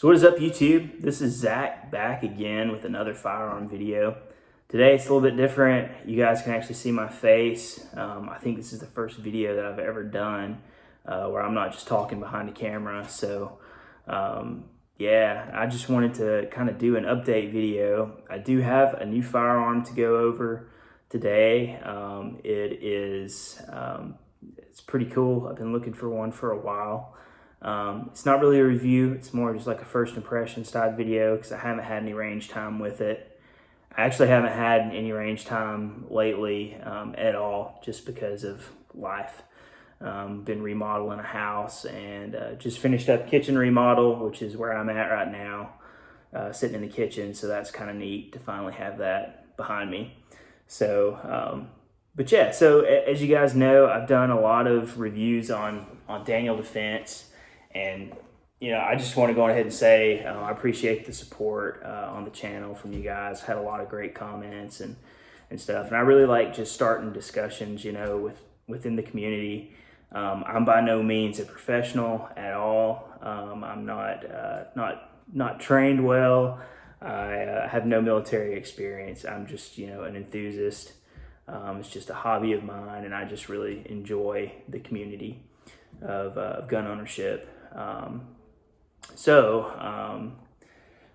So what is up, YouTube? This is Zach back again with another firearm video. Today it's a little bit different. You guys can actually see my face. I think this is the first video that I've ever done where I'm not just talking behind the camera. So yeah, I just wanted to kind of do an update video. I do have a new firearm to go over today. It's pretty cool. I've been looking for one for a while. It's not really a review, it's more just like a first impression style video because I haven't had any range time with it. I actually haven't had any range time lately at all, just because of life. Been remodeling a house and just finished up kitchen remodel, which is where I'm at right now, sitting in the kitchen. So that's kind of neat to finally have that behind me. So, but yeah, so as you guys know, I've done a lot of reviews on Daniel Defense. And, you know, I just want to go ahead and say I appreciate the support on the channel from you guys. Had a lot of great comments and stuff. And I really like just starting discussions, you know, within the community. I'm by no means a professional at all. I'm not trained well. I have no military experience. I'm just, you know, an enthusiast. It's just a hobby of mine, and I just really enjoy the community of gun ownership.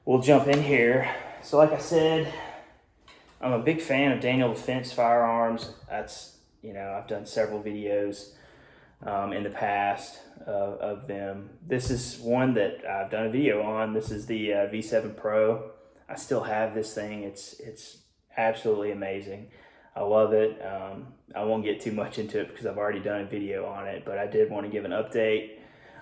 We'll jump in here. So like I said, I'm a big fan of Daniel Defense firearms. That's, you know, I've done several videos in the past of them. This is one that I've done a video on. This is the V7 Pro. I still have this thing. It's absolutely amazing. I love it. I won't get too much into it because I've already done a video on it, but I did want to give an update.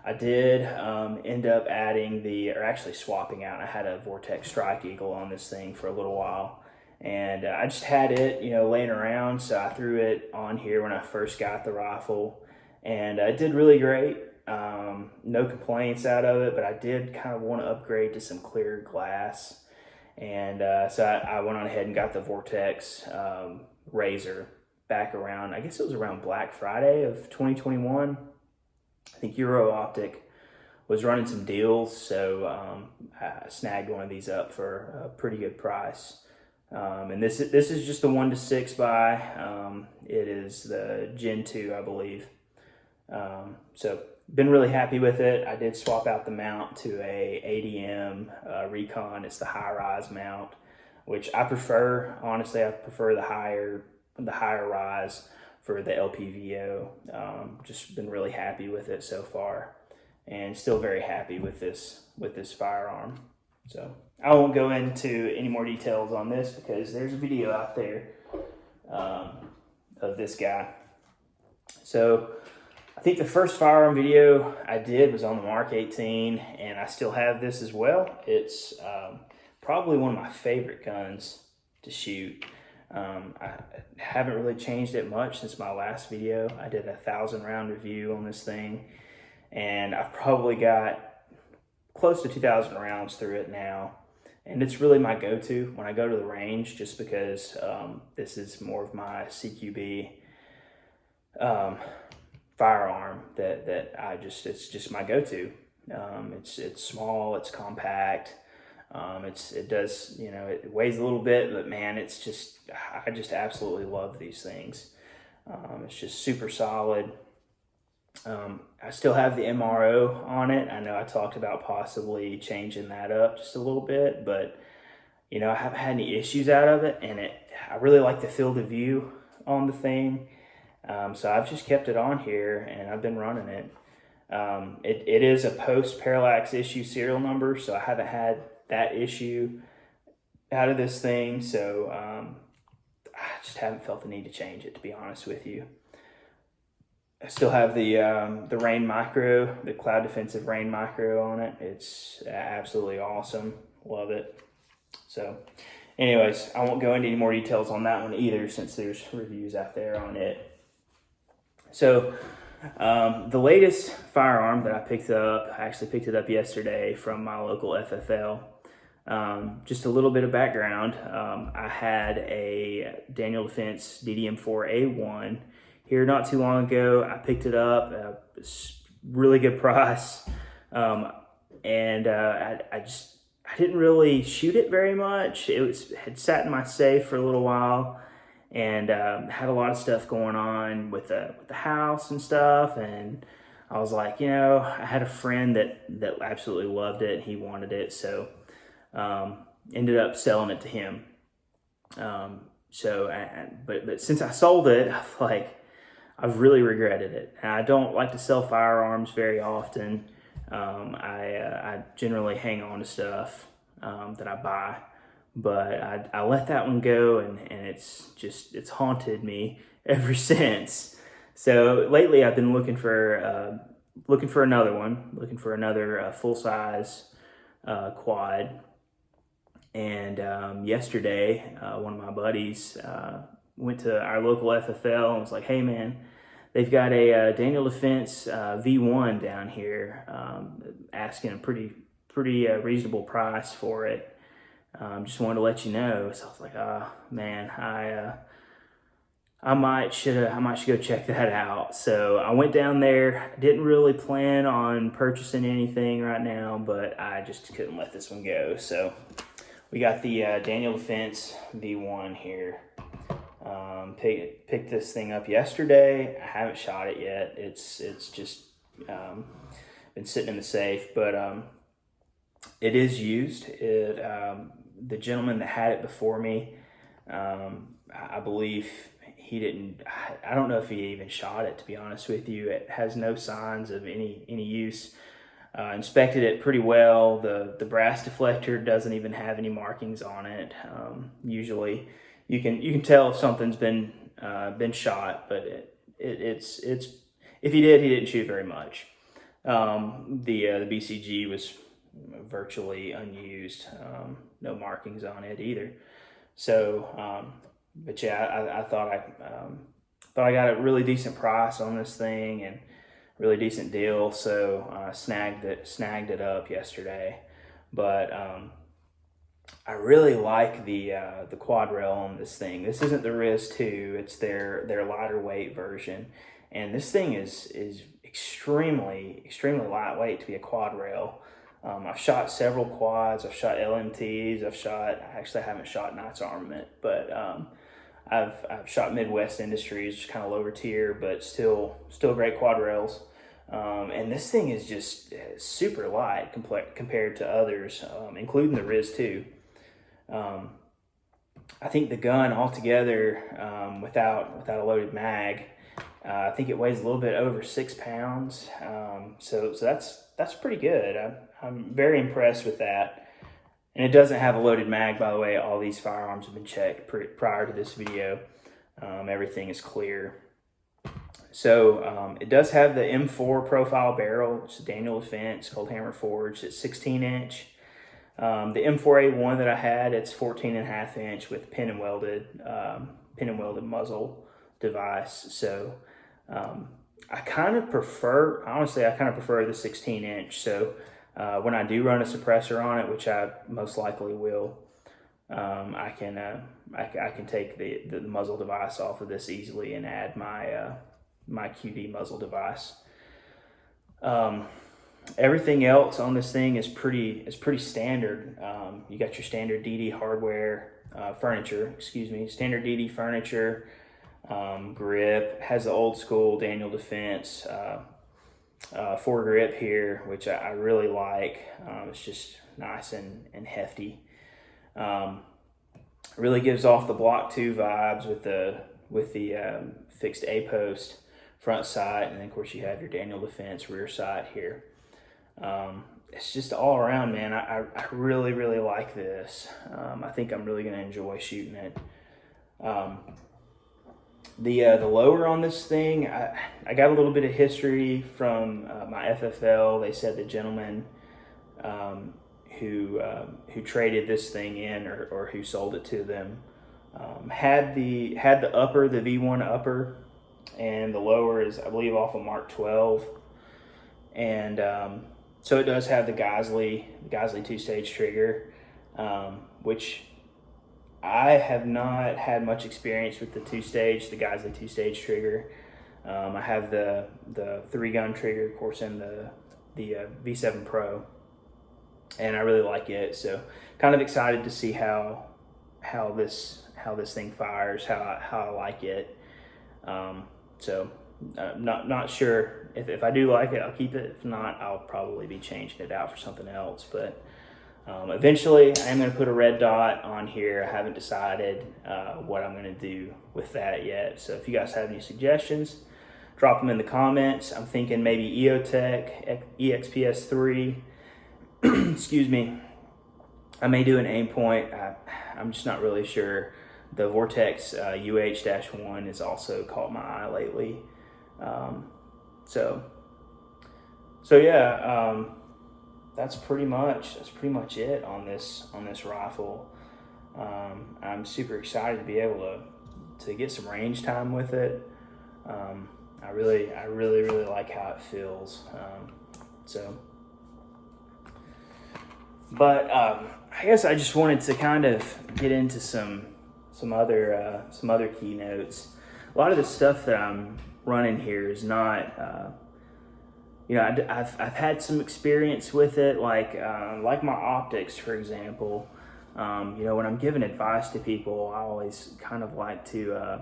I did end up adding actually swapping out. I had a Vortex Strike Eagle on this thing for a little while, and I just had it, you know, laying around. So I threw it on here when I first got the rifle, and it did really great. No complaints out of it, but I did kind of want to upgrade to some clear glass, and so I went on ahead and got the Vortex Razor back around, I guess it was around Black Friday of 2021. I think Euro Optic was running some deals, so I snagged one of these up for a pretty good price. And this is just the 1-6 buy. It is the Gen 2, I believe. So been really happy with it. I did swap out the mount to a ADM Recon. It's the high-rise mount, which I prefer. Honestly, I prefer the higher rise for the LPVO. Just been really happy with it so far, and still very happy with this firearm. So I won't go into any more details on this because there's a video out there of this guy. So I think the first firearm video I did was on the Mark 18, and I still have this as well. It's probably one of my favorite guns to shoot. I haven't really changed it much since my last video. I did a 1,000 round review on this thing, and I've probably got close to 2,000 rounds through it now. And it's really my go-to when I go to the range, just because this is more of my CQB firearm that it's just my go-to. It's small, it's compact. It does, you know, it weighs a little bit, but man, I just absolutely love these things. It's just super solid. I still have the MRO on it. I know I talked about possibly changing that up just a little bit, but you know, I haven't had any issues out of it, and I really like the field of view on the thing. So I've just kept it on here and I've been running it. It is a post parallax issue serial number, so I haven't had that issue out of this thing. So I just haven't felt the need to change it, to be honest with you. I still have the Rain Micro, the Cloud Defensive Rain Micro on it. It's absolutely awesome. Love it. So anyways, I won't go into any more details on that one either, since there's reviews out there on it. So the latest firearm that I picked up, I actually picked it up yesterday from my local FFL. Just a little bit of background. I had a Daniel Defense DDM4 A1 here not too long ago. I picked it up, really good price. and I didn't really shoot it very much. Had sat in my safe for a little while, and had a lot of stuff going on with the house and stuff. And I was like, I had a friend that absolutely loved it. He wanted it, so ended up selling it to him. But since I sold it, I've really regretted it. And I don't like to sell firearms very often. I generally hang on to stuff that I buy, but I let that one go, and it's haunted me ever since. So lately I've been looking for another one, looking for another full size quad. And yesterday, one of my buddies went to our local FFL and was like, "Hey man, they've got a Daniel Defense V1 down here, asking a pretty reasonable price for it. Just wanted to let you know." So I was like, "Oh man, I might should go check that out." So I went down there. Didn't really plan on purchasing anything right now, but I just couldn't let this one go. So we got the Daniel Defense V1 here. Picked this thing up yesterday. I haven't shot it yet. It's just been sitting in the safe, but it is used. The gentleman that had it before me, I believe he didn't. I don't know if he even shot it, to be honest with you. It has no signs of any use. Inspected it pretty well. The brass deflector doesn't even have any markings on it. Usually, you can tell if something's been shot, but it's if he didn't shoot very much. The BCG was virtually unused. No markings on it either. So, but yeah, I thought I got a really decent price on this thing and really decent deal. So snagged it up yesterday. But I really like the quad rail on this thing. This isn't the Riz 2, it's their lighter weight version. And this thing is extremely lightweight to be a quad rail. I've shot several quads. I've shot LMTs. I haven't shot Knights Armament, but I've shot Midwest Industries, kind of lower tier, but still great quad rails. And this thing is just super light compared to others, including the Riz 2. I think the gun altogether, without a loaded mag, I think it weighs a little bit over 6 pounds. So that's pretty good. I'm very impressed with that. And it doesn't have a loaded mag, by the way. All these firearms have been checked prior to this video. Everything is clear. So it does have the M4 profile barrel. It's a Daniel Defense, Cold Hammer Forged. It's 16 inch. The M4A1 that I had, it's 14.5 inch with pin and welded muzzle device. So I kind of prefer the 16 inch. So when I do run a suppressor on it, which I most likely will, I can take the muzzle device off of this easily and add my QD muzzle device. Everything else on this thing is pretty standard. You got your standard DD furniture, standard DD furniture, grip, has the old school Daniel Defense foregrip here, which I really like. It's just nice and hefty. Really gives off the Block 2 vibes with the fixed A-post front sight, and then of course you have your Daniel Defense rear sight here. It's just all around, man. I really like this. I think I'm really going to enjoy shooting it. The lower on this thing, I got a little bit of history from my FFL. They said the gentleman who traded this thing in or who sold it to them had the upper, the V1 upper, and the lower is, I believe, off of Mark 12. And so it does have the Geisley two-stage trigger, which I have not had much experience with the Geisley two-stage trigger. I have the 3-gun trigger, of course, in the V7 Pro. and I really like it. So kind of excited to see how this thing fires, how I like it. So not sure if I do like it, I'll keep it. If not, I'll probably be changing it out for something else. But eventually, I am going to put a red dot on here. I haven't decided what I'm going to do with that yet. So if you guys have any suggestions, drop them in the comments. I'm thinking maybe EOTech, EXPS3. Excuse me. I may do an aim point. I'm just not really sure. The Vortex UH-1 has also caught my eye lately. So yeah, that's pretty much it on this rifle. I'm super excited to be able to get some range time with it. I really like how it feels. But I guess I just wanted to kind of get into some other keynotes. A lot of the stuff that I'm running here is not, I've had some experience with it, like my optics, for example. When I'm giving advice to people, I always kind of like to,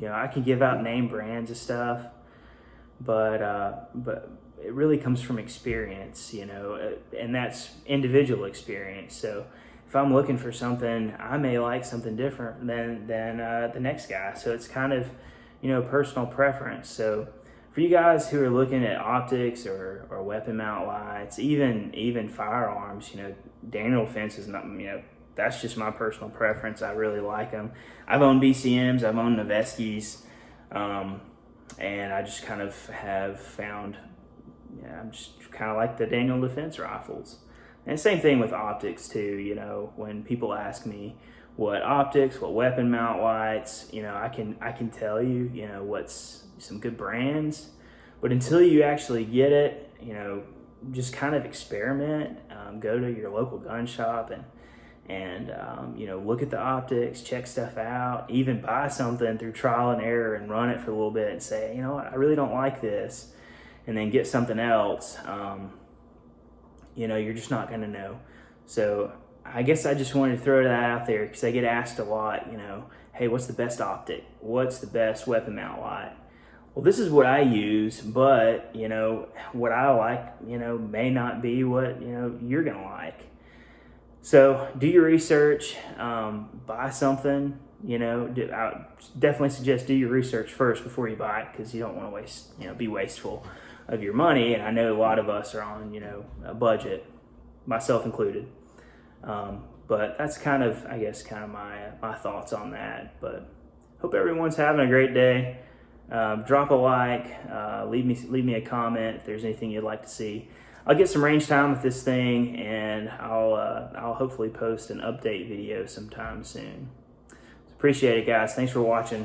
I can give out name brands of stuff, but it really comes from experience, and that's individual experience. So if I'm looking for something, I may like something different than the next guy. So it's kind of, personal preference. So for you guys who are looking at optics or weapon mount lights, even firearms, Daniel Defense is not, that's just my personal preference. I really like them. I've owned BCMs, I've owned Noveskis, and I just kind of have found, I'm just kind of like the Daniel Defense rifles. And same thing with optics too. When people ask me what optics, what weapon mount lights, I can tell you, what's some good brands. But until you actually get it, just kind of experiment. Go to your local gun shop and look at the optics, check stuff out, even buy something through trial and error and run it for a little bit and say, you know what, I really don't like this, and then get something else. You're just not going to know. So I guess I just wanted to throw that out there because I get asked a lot, hey, what's the best optic? What's the best weapon mount light? Well, this is what I use, but, what I like, may not be what, you're going to like. So do your research, buy something, I definitely suggest do your research first before you buy it, because you don't want to waste, be wasteful of your money. And I know a lot of us are on, a budget, myself included. But that's kind of, I guess, my thoughts on that. But hope everyone's having a great day. Drop a like, leave me a comment if there's anything you'd like to see. I'll get some range time with this thing, and I'll hopefully post an update video sometime soon. Appreciate it, guys. Thanks for watching.